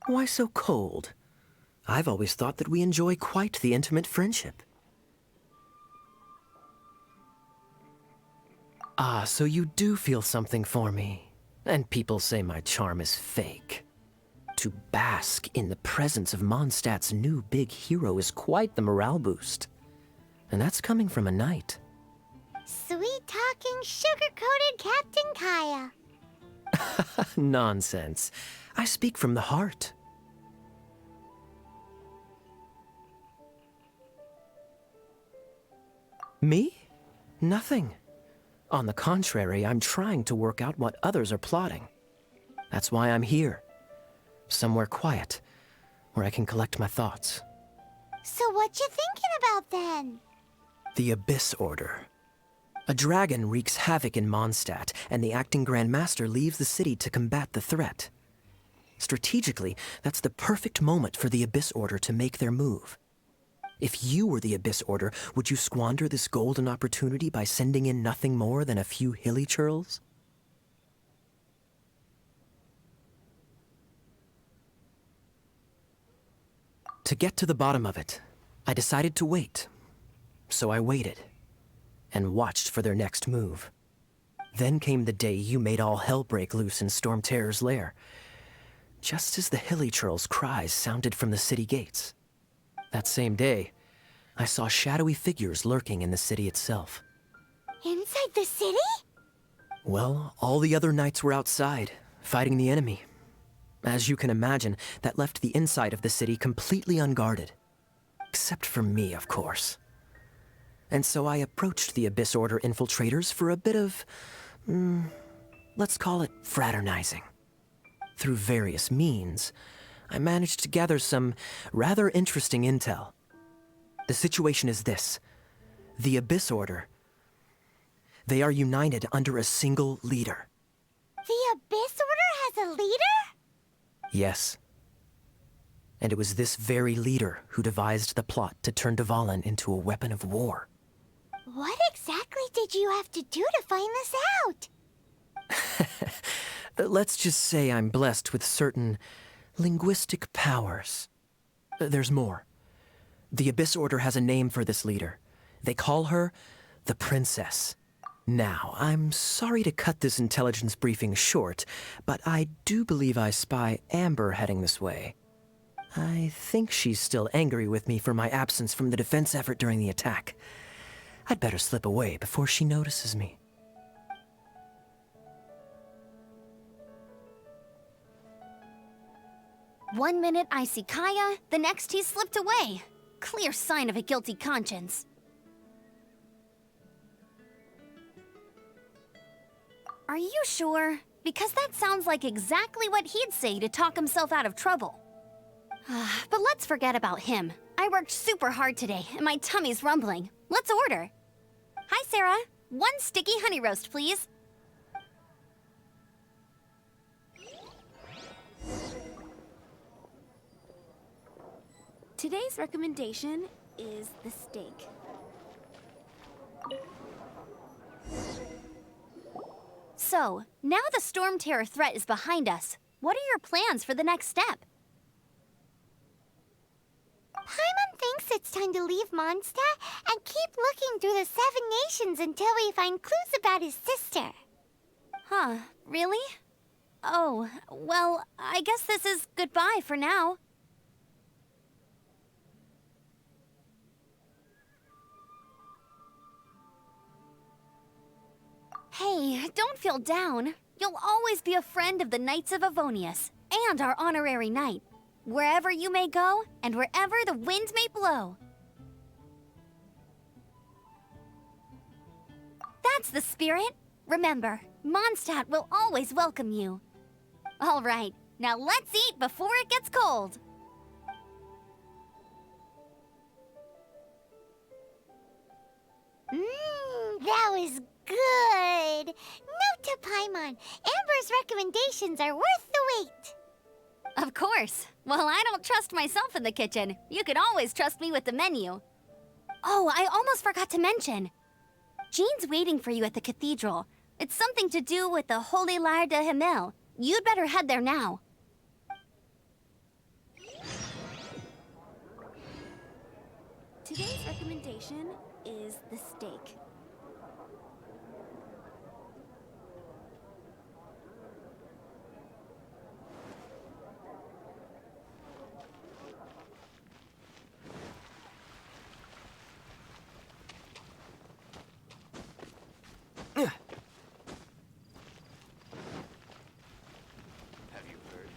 Why so cold? I've always thought that we enjoy quite the intimate friendship. Ah, so you do feel something for me. And people say my charm is fake. To bask in the presence of Mondstadt's new big hero is quite the morale boost. And that's coming from a knight. Sweet-talking, sugar-coated Captain Kaya. Nonsense. I speak from the heart. Me? Nothing. On the contrary, I'm trying to work out what others are plotting. That's why I'm here. Somewhere quiet, where I can collect my thoughts. So what you thinking about then? The Abyss Order. A dragon wreaks havoc in Mondstadt, and the acting Grand Master leaves the city to combat the threat. Strategically, that's the perfect moment for the Abyss Order to make their move. If you were the Abyss Order, would you squander this golden opportunity by sending in nothing more than a few hilly churls? To get to the bottom of it, I decided to wait. So I waited, and watched for their next move. Then came the day you made all hell break loose in Storm Terror's lair, just as the hilly churls' cries sounded from the city gates. That same day, I saw shadowy figures lurking in the city itself. Inside the city? Well, all the other knights were outside, fighting the enemy. As you can imagine, that left the inside of the city completely unguarded. Except for me, of course. And so I approached the Abyss Order infiltrators for a bit of, let's call it fraternizing. Through various means, I managed to gather some rather interesting intel. The situation is this. The Abyss Order, they are united under a single leader. The Abyss Order has a leader? Yes. And it was this very leader who devised the plot to turn Dvalin into a weapon of war. What exactly did you have to do to find this out? Let's just say I'm blessed with certain linguistic powers. There's more. The Abyss Order has a name for this leader. They call her the Princess. Now, I'm sorry to cut this intelligence briefing short, but I do believe I spy Amber heading this way. I think she's still angry with me for my absence from the defense effort during the attack. I'd better slip away before she notices me. One minute I see Kaya, the next he's slipped away. Clear sign of a guilty conscience. Are you sure? Because that sounds like exactly what he'd say to talk himself out of trouble. But let's forget about him. I worked super hard today, and my tummy's rumbling. Let's order. Hi, Sarah. One sticky honey roast, please. Today's recommendation is the steak. So, now the Storm Terror threat is behind us. What are your plans for the next step? Paimon thinks it's time to leave Mondstadt and keep looking through the 7 nations until we find clues about his sister. Huh, really? Oh, well, I guess this is goodbye for now. Hey, don't feel down. You'll always be a friend of the Knights of Avonius, and our honorary knight. Wherever you may go, and wherever the wind may blow. That's the spirit. Remember, Mondstadt will always welcome you. All right, now let's eat before it gets cold. That was good. Note to Paimon, Amber's recommendations are worth the wait. Of course. Well, I don't trust myself in the kitchen. You can always trust me with the menu. Oh, I almost forgot to mention. Jean's waiting for you at the cathedral. It's something to do with the Holy Lyer de Himmel. You'd better head there now. Today's recommendation is the steak. Have you heard?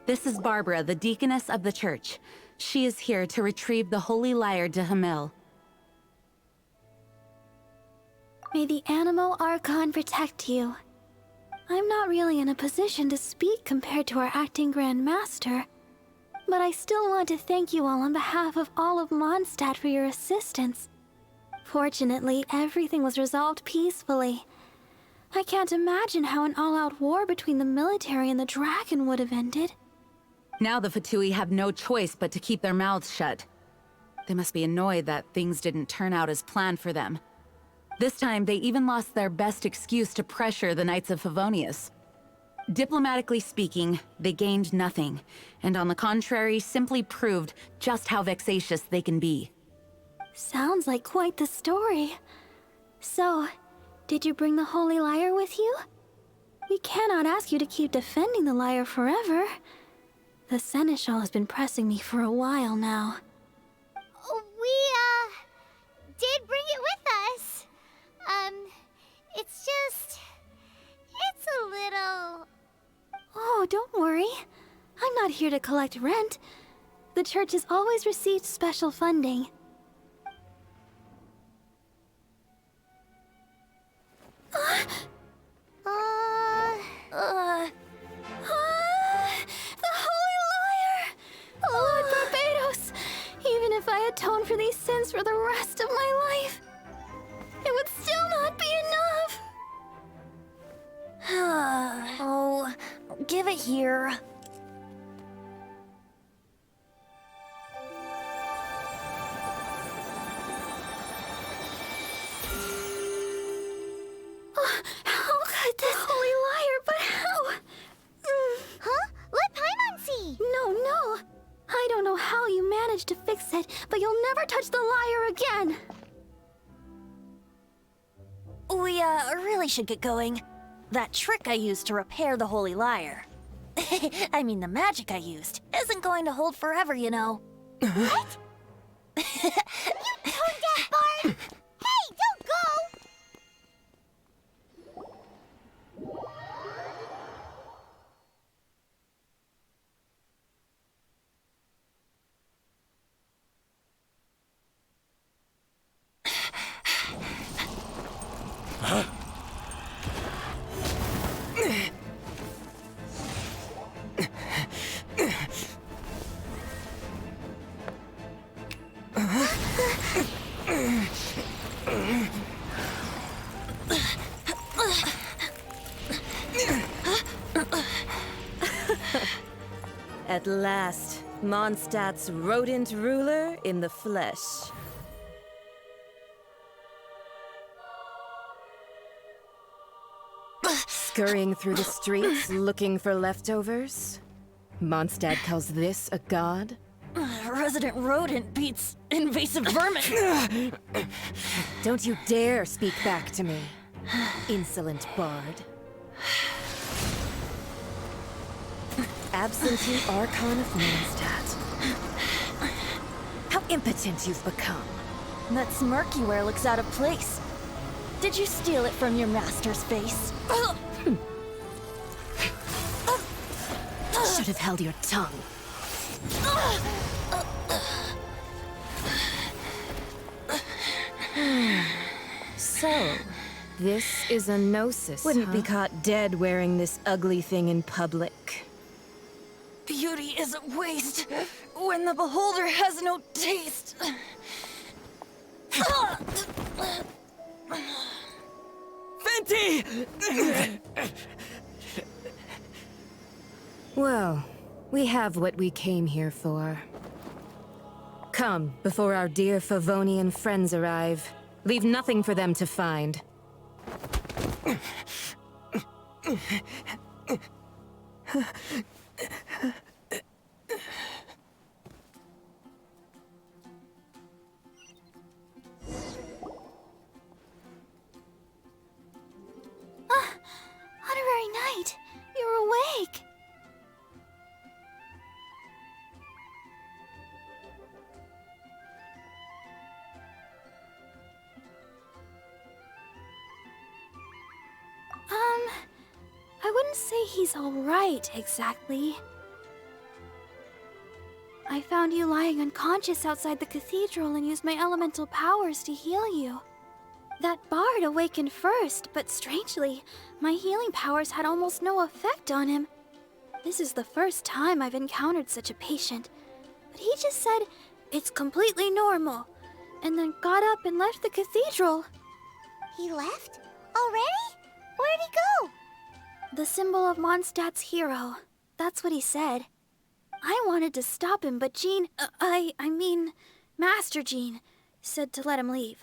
This is Barbara, the deaconess of the church. She is here to retrieve the holy lyre de Hamel. May the Animo Archon protect you. I'm not really in a position to speak compared to our acting Grand Master, but I still want to thank you all on behalf of all of Mondstadt for your assistance. Fortunately, everything was resolved peacefully. I can't imagine how an all-out war between the military and the dragon would have ended. Now the Fatui have no choice but to keep their mouths shut. They must be annoyed that things didn't turn out as planned for them. This time, they even lost their best excuse to pressure the Knights of Favonius. Diplomatically speaking, they gained nothing, and on the contrary, simply proved just how vexatious they can be. Sounds like quite the story. So, did you bring the holy lyre with you? We cannot ask you to keep defending the lyre forever. The Seneschal has been pressing me for a while now. We, did bring it with us. It's a little... Oh, don't worry. I'm not here to collect rent. The church has always received special funding. The Holy Lyre! Lord Barbados! Even if I atone for these sins for the rest of my life, it would still not be enough! Oh, give it here. How could this Holy Lyre, but how? Huh? Let Paimon see! No. I don't know how you managed to fix it, but you'll never touch the lyre again! We, really should get going. That trick I used to repair the holy lyre. I mean, the magic I used isn't going to hold forever, you know. What? You tone-deaf bard! Hey, don't go! At last, Mondstadt's rodent ruler in the flesh. Scurrying through the streets looking for leftovers? Mondstadt calls this a god? Resident rodent beats invasive vermin. Don't you dare speak back to me, insolent bard. Absentee Archon of Mondstadt. How impotent you've become. That smirk you wear looks out of place. Did you steal it from your master's face? Should have held your tongue. So, this is a gnosis, Wouldn't be caught dead wearing this ugly thing in public. Beauty is a waste when the beholder has no taste. Venti! Well, we have what we came here for. Come, before our dear Favonian friends arrive. Leave nothing for them to find. Honorary Knight, you're awake. I wouldn't say he's all right, exactly. I found you lying unconscious outside the cathedral and used my elemental powers to heal you. That bard awakened first, but strangely, my healing powers had almost no effect on him. This is the first time I've encountered such a patient, but he just said, "It's completely normal," and then got up and left the cathedral. He left? Already? Where'd he go? The symbol of Mondstadt's hero. That's what he said. I wanted to stop him, but Jean, I mean, Master Jean, said to let him leave.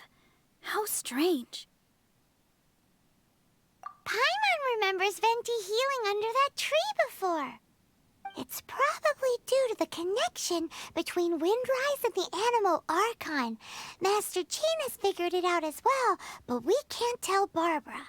How strange. Paimon remembers Venti healing under that tree before. It's probably due to the connection between Windrise and the Animal Archon. Master Jean has figured it out as well, but we can't tell Barbara.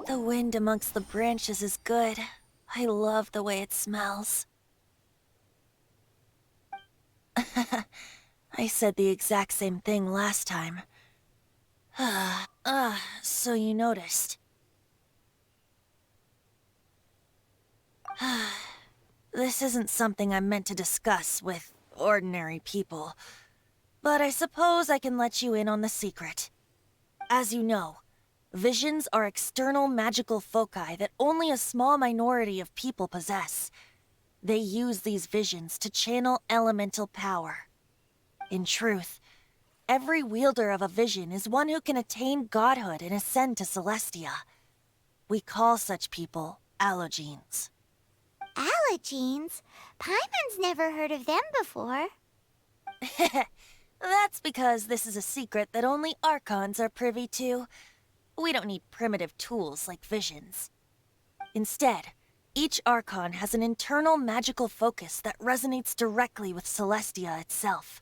The wind amongst the branches is good. I love the way it smells. I said the exact same thing last time. So you noticed. This isn't something I'm meant to discuss with ordinary people, but I suppose I can let you in on the secret. As you know, visions are external magical foci that only a small minority of people possess. They use these visions to channel elemental power. In truth, every wielder of a vision is one who can attain godhood and ascend to Celestia. We call such people allogenes. Allogenes? Paimon's never heard of them before. That's because this is a secret that only Archons are privy to. We don't need primitive tools like visions. Instead, each Archon has an internal magical focus that resonates directly with Celestia itself,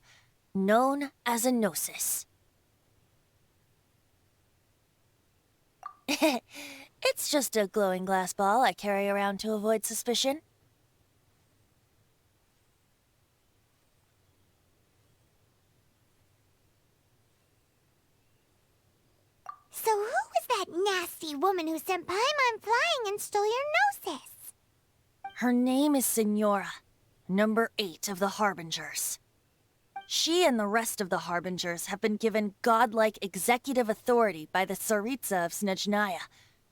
known as a gnosis. It's just a glowing glass ball I carry around to avoid suspicion. So who was that nasty crazy woman who sent Paimon flying and stole your Gnosis? Her name is Signora, number 8 of the Harbingers. She and the rest of the Harbingers have been given godlike executive authority by the Tsaritsa of Snezhnaya,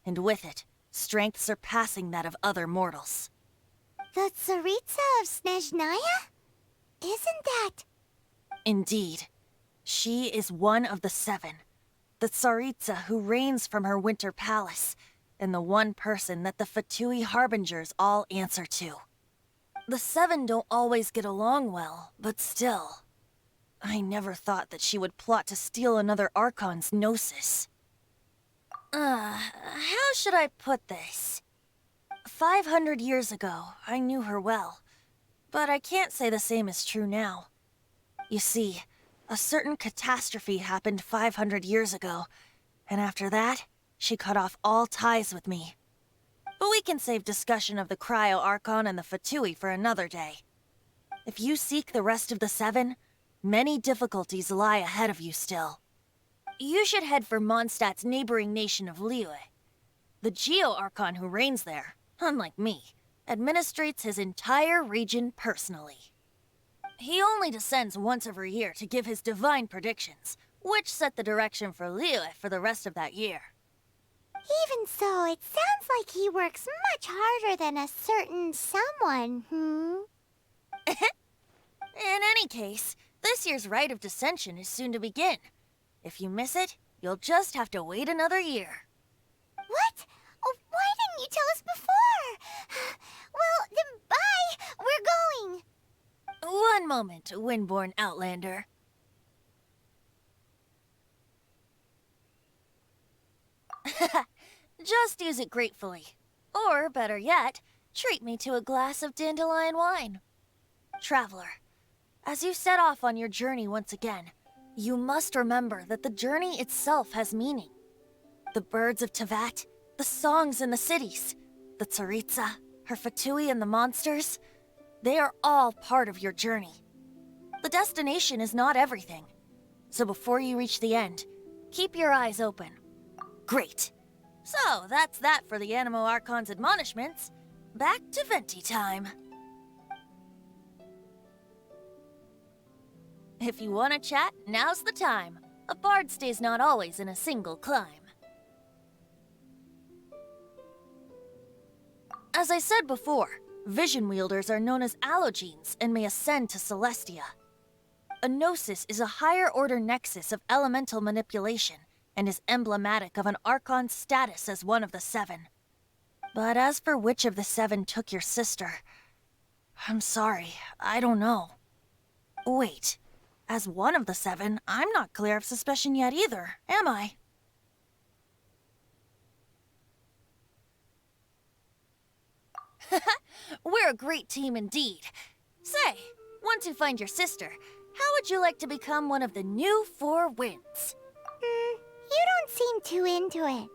and with it, strength surpassing that of other mortals. The Tsaritsa of Snezhnaya? Isn't that... Indeed. She is one of the 7, the Tsaritsa who reigns from her winter palace, and the one person that the Fatui Harbingers all answer to. The 7 don't always get along well, but still. I never thought that she would plot to steal another Archon's Gnosis. How should I put this? 500 years ago, I knew her well, but I can't say the same is true now. You see, a certain catastrophe happened 500 years ago, and after that, she cut off all ties with me. But we can save discussion of the Cryo Archon and the Fatui for another day. If you seek the rest of the 7, many difficulties lie ahead of you still. You should head for Mondstadt's neighboring nation of lyer. The Geo-Archon who reigns there, unlike me, administrates his entire region personally. He only descends once every year to give his divine predictions, which set the direction for lyer for the rest of that year. Even so, it sounds like he works much harder than a certain someone, In any case, this year's Rite of Dissension is soon to begin. If you miss it, you'll just have to wait another year. What? Oh, why didn't you tell us before? Well, then bye! We're going! One moment, Windborn Outlander. Just use it gratefully. Or, better yet, treat me to a glass of dandelion wine. Traveler, as you set off on your journey once again, you must remember that the journey itself has meaning. The birds of Tevat, the songs in the cities, the Tsaritsa, her Fatui and the monsters, they are all part of your journey. The destination is not everything. So before you reach the end, keep your eyes open. Great. So that's that for the Animo Archon's admonishments. Back to Venti time. If you want to chat, now's the time. A bard stays not always in a single climb. As I said before, vision wielders are known as allogenes and may ascend to Celestia. A gnosis is a higher-order nexus of elemental manipulation and is emblematic of an Archon's status as one of the 7. But as for which of the 7 took your sister, I'm sorry, I don't know. Wait, as one of the 7, I'm not clear of suspicion yet either, am I? We're a great team indeed. Say, once you find your sister, how would you like to become one of the new 4 winds? You don't seem too into it.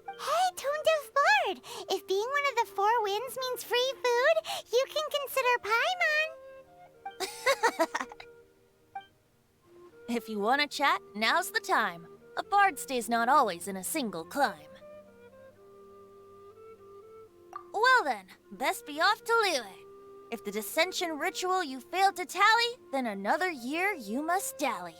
Hey, Toondiff Bard! If being one of the 4 winds means free food, you can consider Paimon. If you want to chat, now's the time. A bard stays not always in a single climb. Well then, best be off to lyer. If the dissension ritual you failed to tally, then another year you must dally.